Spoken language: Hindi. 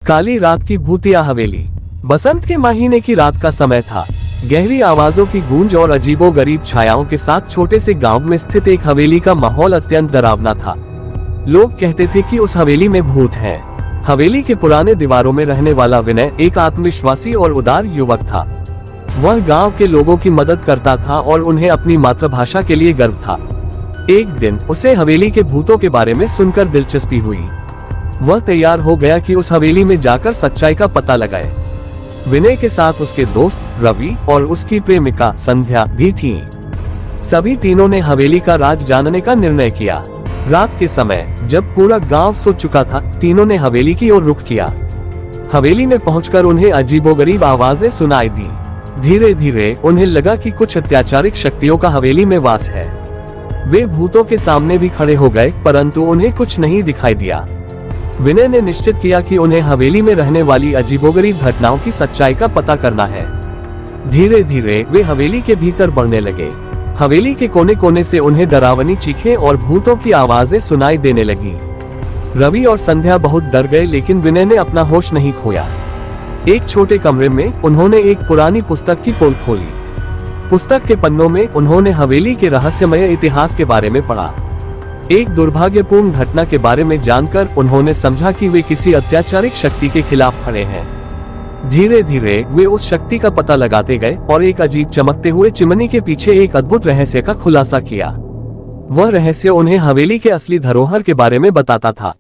काली रात की भूतिया हवेली। बसंत के महीने की रात का समय था। गहरी आवाजों की गूंज और अजीबोगरीब छायाओं के साथ छोटे से गांव में स्थित एक हवेली का माहौल अत्यंत डरावना था। लोग कहते थे कि उस हवेली में भूत है। हवेली के पुराने दीवारों में रहने वाला विनय एक आत्मविश्वासी और उदार युवक था। वह गांव के लोगों की मदद करता था और उन्हें अपनी मातृभाषा के लिए गर्व था। एक दिन उसे हवेली के भूतों के बारे में सुनकर दिलचस्पी हुई। वह तैयार हो गया कि उस हवेली में जाकर सच्चाई का पता लगाए। विनय के साथ उसके दोस्त रवि और उसकी प्रेमिका संध्या भी थीं। सभी तीनों ने हवेली का राज जानने का निर्णय किया। रात के समय जब पूरा गांव सो चुका था, तीनों ने हवेली की ओर रुख किया। हवेली में पहुंचकर उन्हें अजीबोगरीब आवाजें सुनाई दी। धीरे धीरे उन्हें लगा कि कुछ अत्याचारिक शक्तियों का हवेली में वास है। वे भूतों के सामने भी खड़े हो गए, परंतु उन्हें कुछ नहीं दिखाई दिया। विनय ने निश्चित किया कि उन्हें हवेली में रहने वाली अजीबोगरीब घटनाओं की सच्चाई का पता करना है। धीरे धीरे वे हवेली के भीतर बढ़ने लगे। हवेली के कोने कोने से उन्हें डरावनी चीखें और भूतों की आवाजें सुनाई देने लगी। रवि और संध्या बहुत डर गए, लेकिन विनय ने अपना होश नहीं खोया। एक छोटे कमरे में उन्होंने एक पुरानी पुस्तक की पोल खोली। पुस्तक के पन्नों में उन्होंने हवेली के रहस्यमय इतिहास के बारे में पढ़ा। एक दुर्भाग्यपूर्ण घटना के बारे में जानकर उन्होंने समझा कि वे किसी अत्याचारिक शक्ति के खिलाफ खड़े हैं। धीरे धीरे वे उस शक्ति का पता लगाते गए और एक अजीब चमकते हुए चिमनी के पीछे एक अद्भुत रहस्य का खुलासा किया। वह रहस्य उन्हें हवेली के असली धरोहर के बारे में बताता था।